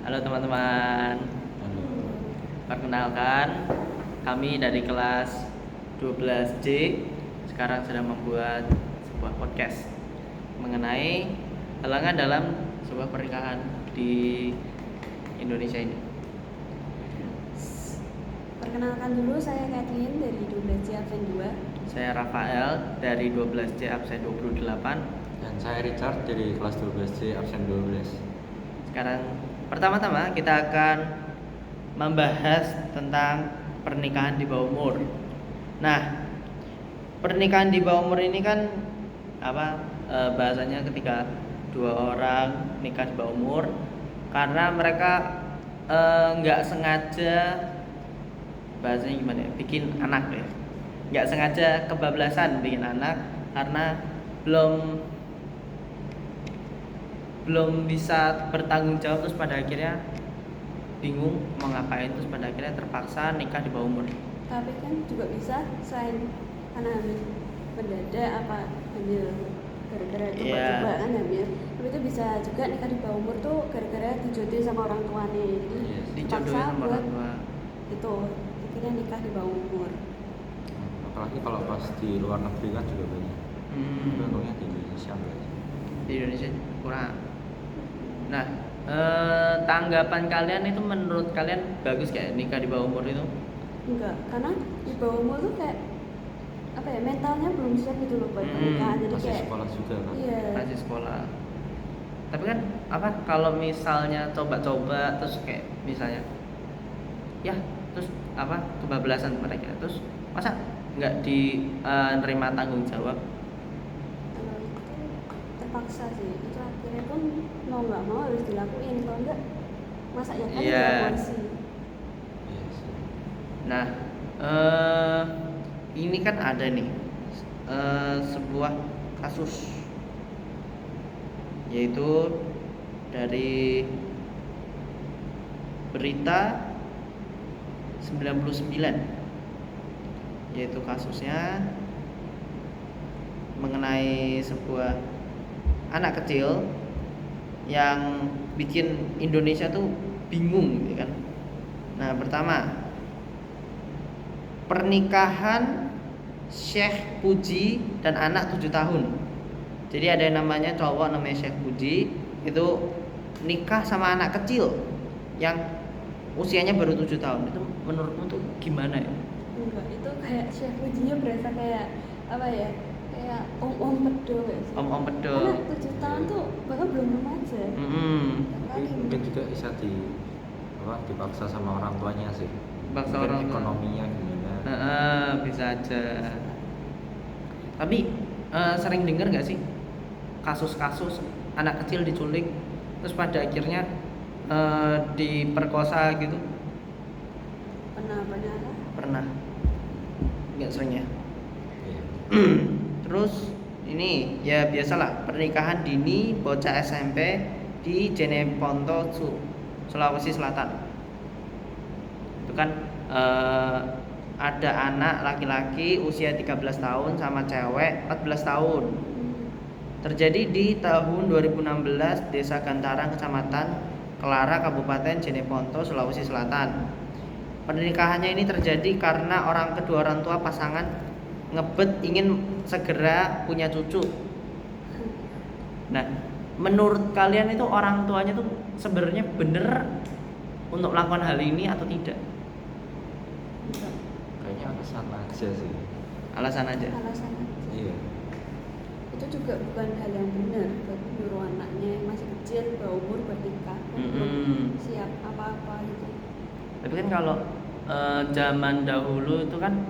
Halo teman-teman, perkenalkan kami dari kelas 12C sekarang sedang membuat sebuah podcast mengenai halangan dalam sebuah pernikahan di Indonesia ini. Perkenalkan dulu, saya Kathleen dari 12C absen 2. Saya Rafael dari 12C absen 28. Dan saya Richard dari kelas 12C absen 12. Sekarang pertama-tama kita akan membahas tentang pernikahan di bawah umur. Nah, pernikahan di bawah umur ini kan bahasanya ketika dua orang nikah di bawah umur karena mereka nggak sengaja, bahasanya gimana ya, bikin anak ya, nggak sengaja kebablasan bikin anak karena belum bisa bertanggung jawab, terus pada akhirnya bingung mau ngapain, terus pada akhirnya terpaksa nikah di bawah umur. Tapi kan juga bisa selain karena hamil mendadak apa hamil gara-gara coba-coba kan hamil, tapi itu bisa juga nikah di bawah umur tuh gara-gara dijodohin sama orang tuanya. Jadi Dijodohin dipaksa sama buat orang tua. itu akhirnya nikah di bawah umur. Apalagi kalau pas di luar negeri kan juga banyak. Contohnya di Indonesia enggak sih? Di Indonesia kurang. Nah, tanggapan kalian itu, menurut kalian bagus kayak nikah di bawah umur itu? Enggak, karena di bawah umur tuh kayak apa ya, mentalnya belum siap gitu loh buat pernikahan. Jadi Masih kayak sekolah juga kan? iya. Masih sekolah. Tapi kan kalau misalnya coba-coba terus kayak misalnya ya terus kebablasan mereka, terus masa nggak nerima tanggung jawab? Kalau itu terpaksa sih, itu akhirnya pun mau nggak mau harus dilakuin, kalau nggak masa ya kan Iya. aborsi. Iya sih. Nah, ini kan ada nih sebuah kasus, yaitu dari berita 99, yaitu kasusnya mengenai sebuah anak kecil yang bikin Indonesia tuh bingung, ya kan. Nah, pertama, pernikahan Syekh Puji dan anak 7 tahun. Jadi ada yang namanya cowok namanya Syekh Puji, itu nikah sama anak kecil yang usianya baru 7 tahun. Itu menurutmu tuh gimana ya? Enggak, itu kayak chef ujinya berasa kayak apa ya, kayak om pedo ya sih. Om pedo. Anak 7 tahun tuh bahkan belum remaja. Mungkin juga bisa dipaksa sama orang tuanya sih. Paksa Mungkin orang tua. ekonominya gimana? Bisa aja. Tapi sering dengar nggak sih kasus-kasus anak kecil diculik terus pada akhirnya diperkosa gitu? Pernah. Nggak sering ya. Iya. Terus ini ya biasalah, pernikahan dini bocah SMP di Jeneponto, Sulawesi Selatan. Itu kan ada anak laki-laki usia 13 tahun sama cewek 14 tahun. Terjadi di tahun 2016 Desa Gantarang, Kecamatan Kelara, Kabupaten Jeneponto, Sulawesi Selatan. Pernikahannya ini terjadi karena kedua orang tua pasangan ngebet ingin segera punya cucu. Nah, menurut kalian itu orang tuanya tuh sebenarnya bener untuk melakukan hal ini atau tidak? Kayaknya alasan aja sih. Alasan aja. Alasan aja. Iya. Itu juga bukan hal yang benar buat nyuruh anaknya yang masih kecil bawah umur buat nikah, belum siap apa-apa gitu. Tapi kan kalau zaman dahulu itu kan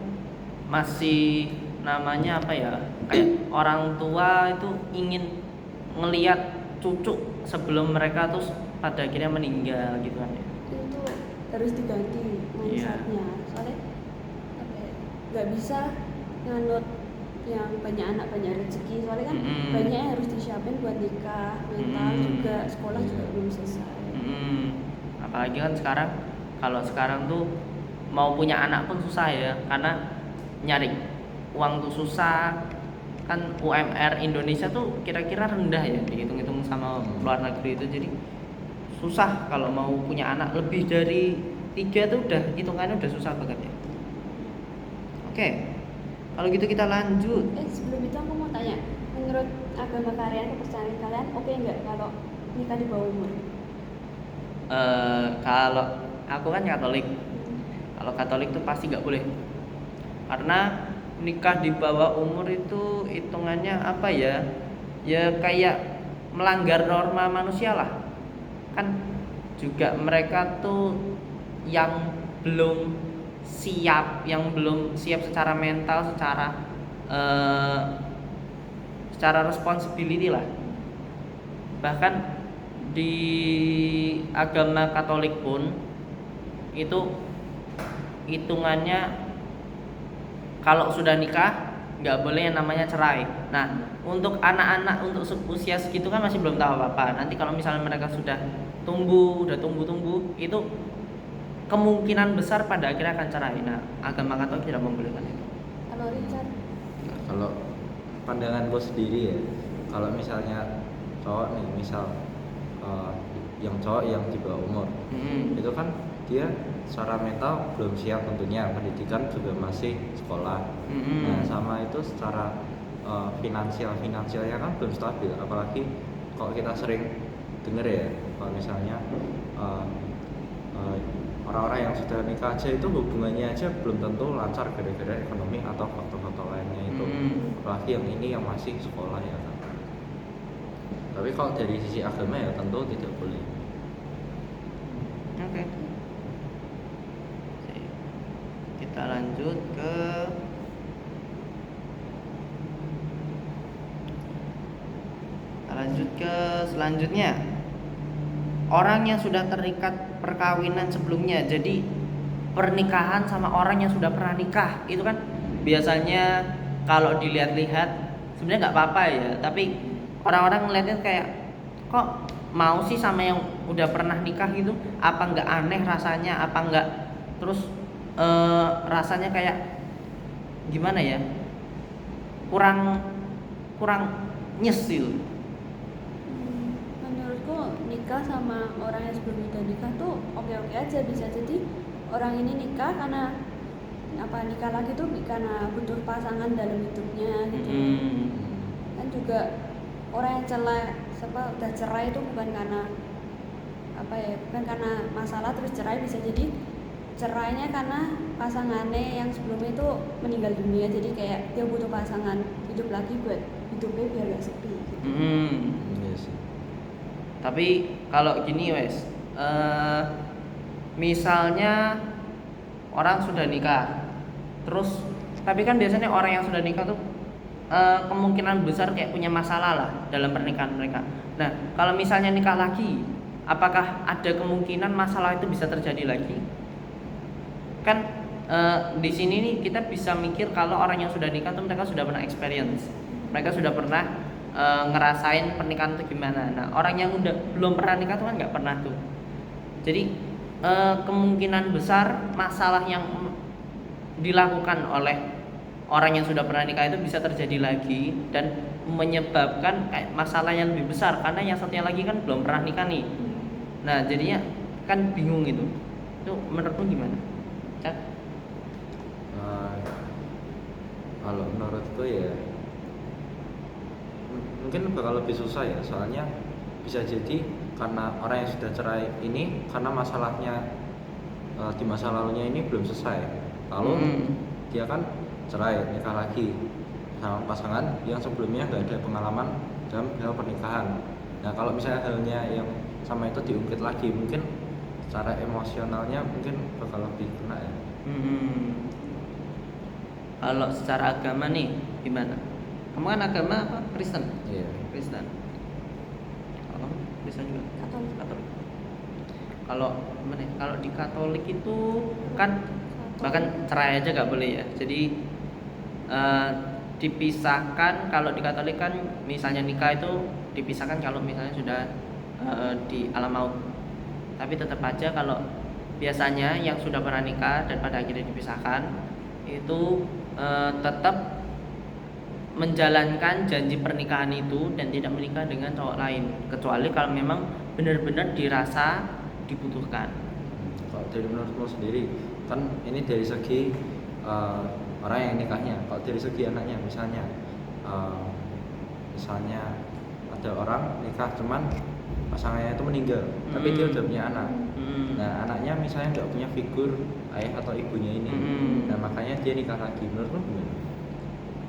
masih namanya kayak orang tua itu ingin ngelihat cucu sebelum mereka tuh pada akhirnya meninggal gitu kan ya. Itu harus diganti mindsetnya. Soalnya apa ya, nggak bisa nganut yang banyak anak banyak rezeki, soalnya kan banyak yang harus disiapin buat nikah, mental juga, sekolah juga belum selesai. Apalagi kan kalau sekarang tuh mau punya anak pun susah ya, karena nyari uang tuh susah. Kan UMR Indonesia tuh kira-kira rendah ya, dihitung-hitung sama luar negeri itu, jadi susah kalau mau punya anak lebih dari 3 tuh udah hitungannya udah susah banget ya. Oke, kalau gitu kita lanjut. Sebelum itu aku mau tanya, menurut agama kalian, kepercayaan kalian, oke nggak kalau nikah di bawah umur? Kalau aku kan Katolik, kalau Katolik tuh pasti nggak boleh, karena nikah di bawah umur itu hitungannya apa ya? Ya kayak melanggar norma manusia lah. Kan juga mereka tuh yang belum siap secara mental, secara responsibility lah. Bahkan di agama Katolik pun itu hitungannya kalau sudah nikah nggak boleh yang namanya cerai. Nah, untuk anak-anak untuk usia segitu kan masih belum tahu apa-apa. Nanti kalau misalnya mereka sudah tumbuh itu kemungkinan besar pada akhirnya akan cerai. Nah, agama Katolik tidak membolehkan itu. Kalau Richard? Nah, kalau pandanganku sendiri ya, kalau misalnya cowok nih, misal yang cowok yang di bawah umur, itu kan dia secara mental belum siap tentunya, pendidikan juga masih sekolah. Nah, sama itu secara finansialnya kan belum stabil, apalagi kalau kita sering dengar ya, kalau misalnya orang-orang yang sudah nikah aja itu hubungannya aja belum tentu lancar gara-gara ekonomi atau faktor-faktor lainnya itu. Apalagi yang ini yang masih sekolah ya kan. Tapi kalau dari sisi agama ya tentu tidak boleh. Oke. Kita lanjut ke selanjutnya. Orang yang sudah terikat perkawinan sebelumnya, jadi pernikahan sama orang yang sudah pernah nikah itu kan biasanya kalau dilihat-lihat sebenarnya nggak apa-apa ya, tapi orang-orang ngeliatnya kayak kok mau sih sama yang udah pernah nikah gitu, apa nggak aneh rasanya, apa nggak terus rasanya kayak gimana ya, kurang nyesil. Menurutku nikah sama orang yang sebelum udah nikah tuh oke-oke aja, bisa jadi orang ini nikah karena nikah lagi tuh karena butuh pasangan dalam hidupnya gitu. Kan juga orang yang udah cerai itu bukan karena bukan karena masalah terus cerai, bisa jadi cerainya karena pasangannya yang sebelumnya itu meninggal dunia, jadi kayak dia butuh pasangan hidup lagi buat hidupnya biar gak sepi gitu. Yes. Tapi kalau gini wes, misalnya orang sudah nikah, terus tapi kan biasanya orang yang sudah nikah tuh kemungkinan besar kayak punya masalah lah dalam pernikahan mereka. Nah, kalau misalnya nikah lagi, apakah ada kemungkinan masalah itu bisa terjadi lagi? Kan di sini nih kita bisa mikir kalau orang yang sudah nikah tuh mereka sudah pernah experience, mereka sudah pernah ngerasain pernikahan itu gimana. Nah, orang yang belum pernah nikah tuh kan nggak pernah tuh. Jadi kemungkinan besar masalah yang dilakukan oleh orang yang sudah pernah nikah itu bisa terjadi lagi dan menyebabkan kayak masalah yang lebih besar, karena yang satunya lagi kan belum pernah nikah nih. Nah, jadinya kan bingung itu. Itu menurutmu gimana? Cak? Kalau menurutku ya mungkin bakal lebih susah ya, soalnya bisa jadi karena orang yang sudah cerai ini karena masalahnya di masa lalunya ini belum selesai, lalu dia kan cerai nikah lagi sama pasangan yang sebelumnya nggak ada pengalaman dalam hal pernikahan. Nah, kalau misalnya halnya yang sama itu diungkit lagi, mungkin secara emosionalnya mungkin bakal lebih kena ya. Kalau secara agama nih gimana? Kamu kan agama apa? Kristen? Iya. Kristen. Kalau Kristen juga? Katolik. Kalau di Katolik itu kan bahkan cerai aja nggak boleh ya. Jadi dipisahkan. Kalau di Katolik kan misalnya nikah itu dipisahkan kalau misalnya sudah di alam maut. Tapi tetap aja kalau biasanya yang sudah pernah nikah dan pada akhirnya dipisahkan itu tetap menjalankan janji pernikahan itu dan tidak menikah dengan cowok lain, kecuali kalau memang benar-benar dirasa dibutuhkan. Kalau dari menurutmu sendiri, kan ini dari segi orang yang nikahnya. Kalau dari segi anaknya, misalnya ada orang nikah cuman pasangannya itu meninggal, tapi dia udah punya anak. Nah, anaknya misalnya nggak punya figur ayah atau ibunya ini. Nah, makanya dia nikah lagi. Menurutmu gimana?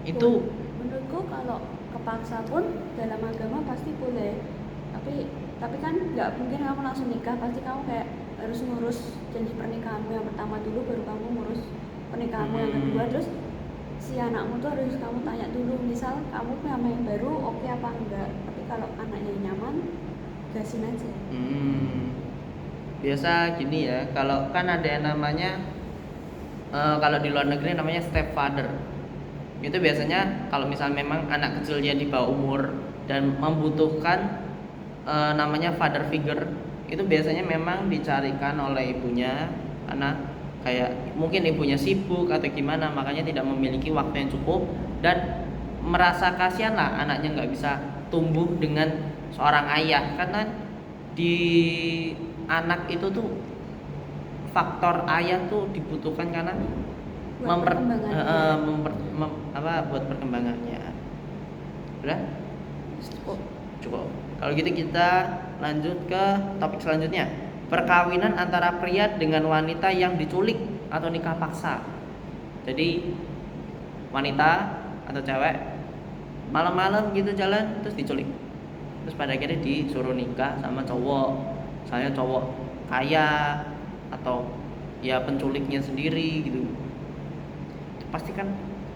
Itu menurutku kalau kepaksa pun dalam agama pasti boleh, tapi kan nggak mungkin kamu langsung nikah, pasti kamu kayak harus ngurus janji pernikahanmu yang pertama dulu, baru kamu ngurus pernikahanmu yang kedua. Terus si anakmu tuh harus kamu tanya dulu, misal kamu sama yang baru oke apa enggak. Tapi kalau anaknya nyaman, gasin aja. Biasa gini ya, kalau kan ada yang namanya kalau di luar negeri namanya stepfather. Itu biasanya kalau misal memang anak kecilnya di bawah umur dan membutuhkan namanya father figure, itu biasanya memang dicarikan oleh ibunya karena kayak mungkin ibunya sibuk atau gimana, makanya tidak memiliki waktu yang cukup dan merasa kasihan lah anaknya nggak bisa tumbuh dengan seorang ayah, karena di anak itu tuh faktor ayah tuh dibutuhkan karena Buat buat perkembangannya. Udah? Cukup. Kalau gitu kita lanjut ke topik selanjutnya. Perkawinan antara pria dengan wanita yang diculik atau nikah paksa. Jadi wanita atau cewek malam-malam gitu jalan terus diculik. Terus pada akhirnya disuruh nikah sama cowok. Misalnya cowok kaya atau ya penculiknya sendiri gitu. Pasti kan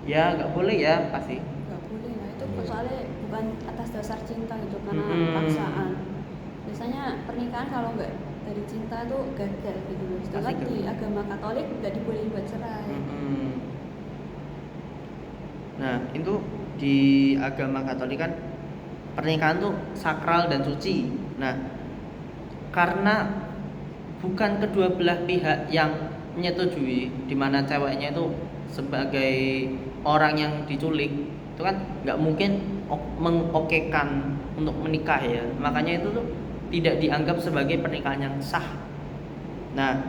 ya nggak boleh ya, pasti Nggak boleh lah, itu soalnya bukan atas dasar cinta gitu, karena paksaan. Biasanya pernikahan kalau nggak dari cinta tuh gagal gitu loh. Sedangkan di agama Katolik nggak dibolehin buat cerai. Nah itu di agama Katolik kan pernikahan tuh sakral dan suci. Nah karena bukan kedua belah pihak yang menyetujui, di mana ceweknya itu sebagai orang yang diculik itu kan nggak mungkin mengokekan untuk menikah ya, makanya itu tuh tidak dianggap sebagai pernikahan yang sah. Nah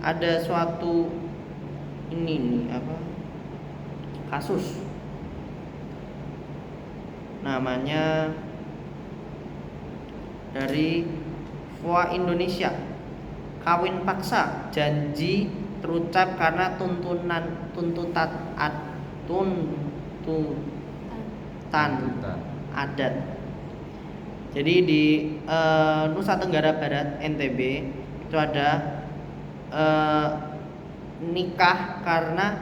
ada suatu ini nih kasus namanya dari VOA Indonesia, kawin paksa janji terucap karena tuntutan adat. Jadi di Nusa Tenggara Barat NTB itu ada nikah karena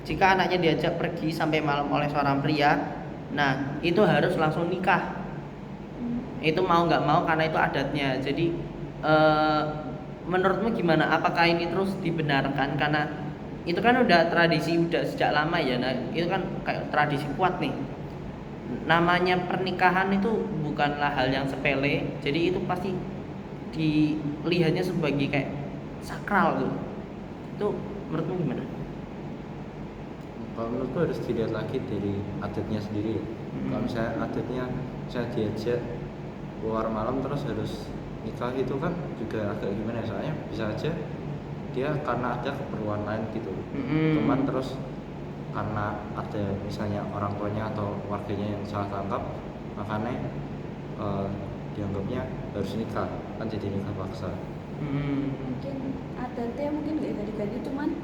jika anaknya diajak pergi sampai malam oleh seorang pria, nah itu harus langsung nikah. Itu mau nggak mau karena itu adatnya. Jadi menurutmu gimana? Apakah ini terus dibenarkan? Karena itu kan udah tradisi udah sejak lama ya. Nah itu kan kayak tradisi kuat nih. Namanya pernikahan itu bukanlah hal yang sepele. Jadi itu pasti dilihatnya sebagai kayak sakral tuh. Itu menurutmu gimana? Kalau menurutku harus dilihat lagi dari adatnya sendiri. Kalau misalnya adatnya saya diajak keluar malam terus harus nikah, itu kan juga agak gimana, soalnya bisa aja dia karena ada keperluan lain gitu. Cuman terus karena ada misalnya orang tuanya atau warganya yang salah tangkap, makanya dianggapnya harus nikah, kan jadi nikah paksa. Mungkin adatnya mungkin nggak diganti, cuman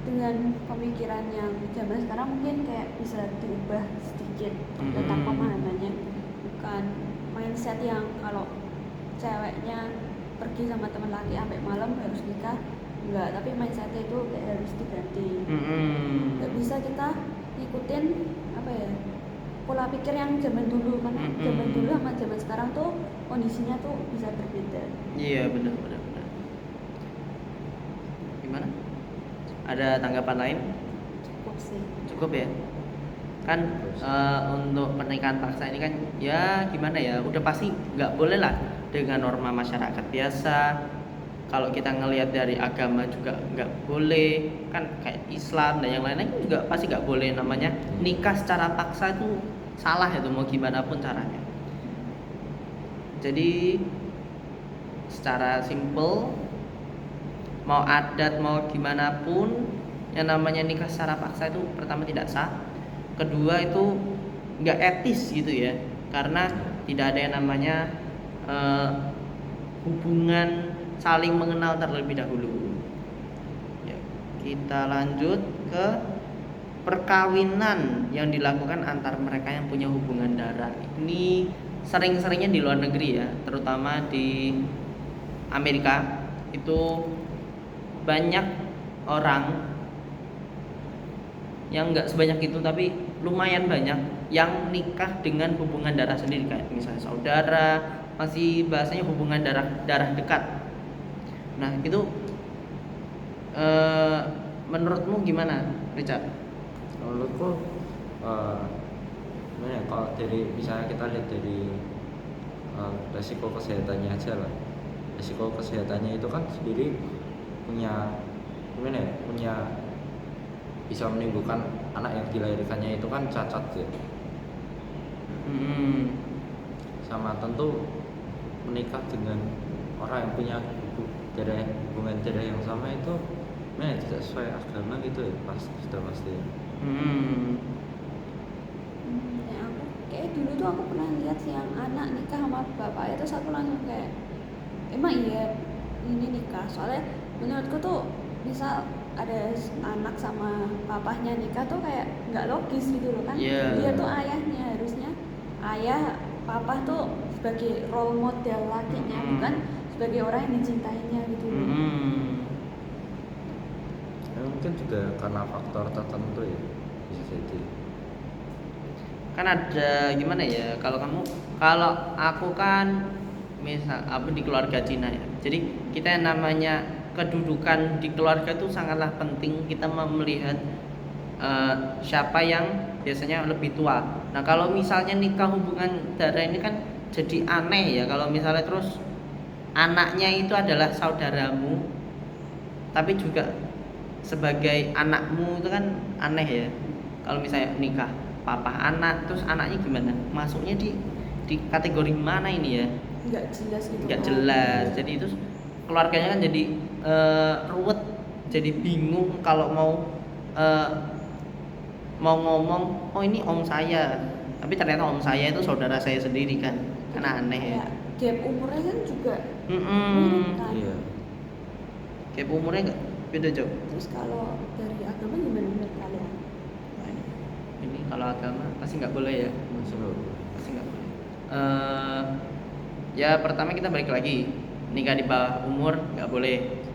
dengan pemikiran yang zaman sekarang mungkin kayak bisa diubah sedikit tentang pemahamannya, bukan mindset yang kalau ceweknya pergi sama teman laki sampai malam harus nikah, enggak, tapi mindsetnya itu kayak harus diganti. Nggak bisa kita ikutin pola pikir yang zaman dulu, karena zaman dulu sama zaman sekarang tuh kondisinya tuh bisa berbeda. Iya benar. Gimana? Ada tanggapan lain? Cukup sih. Cukup ya. Kan untuk pernikahan paksa ini kan ya gimana ya, udah pasti nggak boleh lah dengan norma masyarakat biasa. Kalau kita ngelihat dari agama juga nggak boleh, kan kayak Islam dan yang lain-lain juga pasti nggak boleh namanya nikah secara paksa, itu salah itu mau gimana pun caranya. Jadi secara simple, mau adat mau gimana pun, yang namanya nikah secara paksa itu pertama tidak sah, kedua itu nggak etis gitu ya, karena tidak ada yang namanya hubungan saling mengenal terlebih dahulu. Ya, kita lanjut ke perkawinan yang dilakukan antar mereka yang punya hubungan darah. Ini sering-seringnya di luar negeri ya, terutama di Amerika. Itu banyak orang yang nggak sebanyak itu, tapi lumayan banyak yang nikah dengan hubungan darah sendiri, kayak misalnya saudara, masih bahasanya hubungan darah dekat. Nah itu menurutmu gimana, Richard? Menurutku gimana ya, kalau dari misalnya kita lihat dari resiko kesehatannya aja lah. Resiko kesehatannya itu kan sendiri punya gimana ya, punya bisa menimbulkan anak yang dilahirkannya itu kan cacat ya. Sama tentu menikah dengan orang yang punya hubungan darah yang sama itu tidak sesuai agama gitu ya, sudah pasti. Ya aku kayak dulu tuh aku pernah lihat yang anak nikah sama bapak itu, aku langsung kayak emang iya ini nikah. Soalnya menurutku tuh misal ada anak sama papahnya nikah tuh kayak nggak logis gitu loh kan. Dia tuh ayahnya, harusnya ayah papa tuh sebagai role model lakinya, bukan sebagai orang yang dicintainya gitu loh. Ya, mungkin juga karena faktor tertentu ya, bisa jadi. Kan ada gimana ya, kalau aku kan misal aku di keluarga Cina ya, jadi kita yang namanya kedudukan di keluarga itu sangatlah penting. Kita melihat siapa yang biasanya lebih tua. Nah kalau misalnya nikah hubungan darah ini kan jadi aneh ya, kalau misalnya terus anaknya itu adalah saudaramu tapi juga sebagai anakmu, itu kan aneh ya. Kalau misalnya nikah papa anak, terus anaknya gimana, masuknya di kategori mana ini ya, nggak jelas gitu. Nggak jelas. Jadi itu keluarganya kan jadi ruwet, jadi bingung kalau mau ngomong, oh ini om saya, tapi ternyata om saya itu saudara saya sendiri kan aneh ya. Gap umurnya kan juga mirip kan. Iya. Gap umurnya nggak beda jauh. Terus kalau dari agama gimana menurut kalian? Ini kalau agama pasti nggak boleh ya, pasti nggak boleh. Ya pertama kita balik lagi, nikah di bawah umur nggak boleh.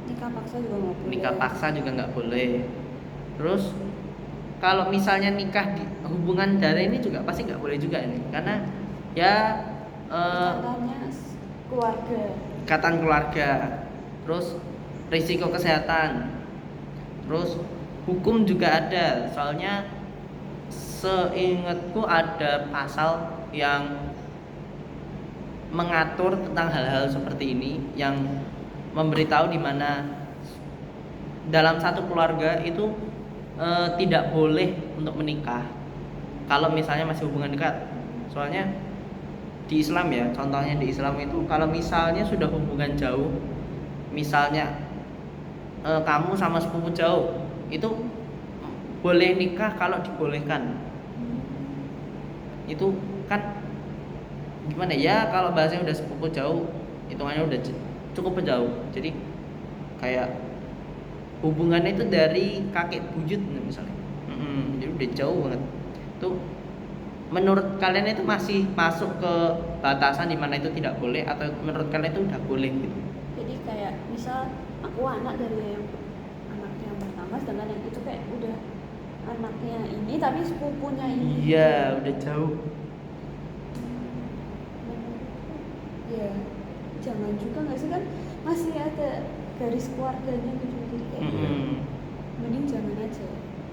Nikah paksa juga nggak boleh. Nikah paksa juga nggak boleh. Terus kalau misalnya nikah di hubungan darah ini juga pasti nggak boleh juga ini, karena ya ikatan keluarga, terus risiko kesehatan, terus hukum juga ada. Soalnya seingatku ada pasal yang mengatur tentang hal-hal seperti ini, yang memberitahu di mana dalam satu keluarga itu tidak boleh untuk menikah kalau misalnya masih hubungan dekat. Soalnya di Islam ya, contohnya di Islam itu kalau misalnya sudah hubungan jauh, misalnya kamu sama sepupu jauh, itu boleh nikah kalau dibolehkan. Itu kan gimana ya, kalau bahasanya udah sepupu jauh, hitungannya udah cukup jauh. Jadi kayak hubungannya itu dari kakek buyut misalnya, jadi udah jauh banget. Tuh menurut kalian itu masih masuk ke batasan di mana itu tidak boleh, atau menurut kalian itu udah boleh gitu? Jadi kayak misal aku anak dari anaknya yang pertama, sedangkan yang itu kayak udah anaknya ini tapi sepupunya ini. Iya, udah jauh. Ya jangan juga nggak sih, kan masih ada garis keluarganya gitu, jadi kayak mending jangan aja.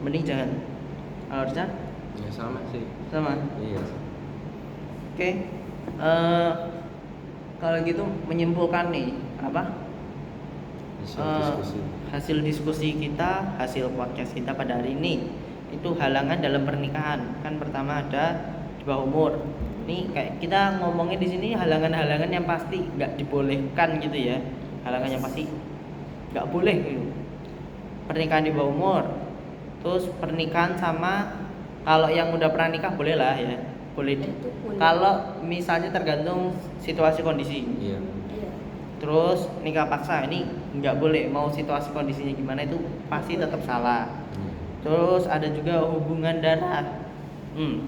Mending jangan. Harusnya Ya sama sih. sama. Iya. Oke. Kalau gitu menyimpulkan nih apa? Hasil diskusi kita, hasil podcast kita pada hari ini itu halangan dalam pernikahan. Kan pertama ada di bawah umur, Ini kayak kita ngomongin di sini halangan-halangan yang pasti nggak dibolehkan gitu ya. Halangan yang pasti nggak boleh gitu. Pernikahan di bawah umur. Terus pernikahan sama kalau yang udah pernah nikah boleh lah ya. Boleh. Itu boleh. Kalau misalnya tergantung situasi kondisi. Iya. Iya. Terus nikah paksa ini nggak boleh. Mau situasi kondisinya gimana itu pasti tetap salah. Terus ada juga hubungan darah.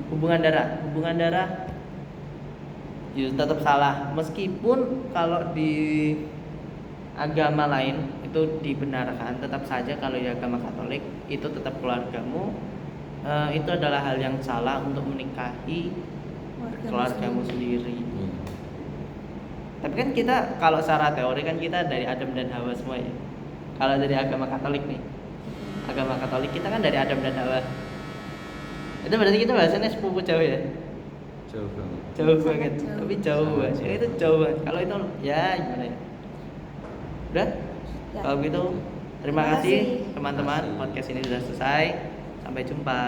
Hubungan darah ya tetap salah. Meskipun kalau di agama lain itu dibenarkan, tetap saja kalau di agama Katolik itu tetap keluargamu itu adalah hal yang salah untuk menikahi keluargamu sendiri. Tapi kan kita kalau secara teori kan kita dari Adam dan Hawa semua ya. Kalau dari agama Katolik nih, agama Katolik kita kan dari Adam dan Hawa. Itu berarti kita bahasanya sepupu jauh ya. Jauh banget. Jauh banget, Jauh. tapi jauh banget. Sangat Itu jauh banget. Kalau itu ya gimana ya? Udah? Ya. Kalau gitu terima Terima kasih kasih. teman-teman. Terima kasih. Podcast ini sudah selesai. Sampai jumpa.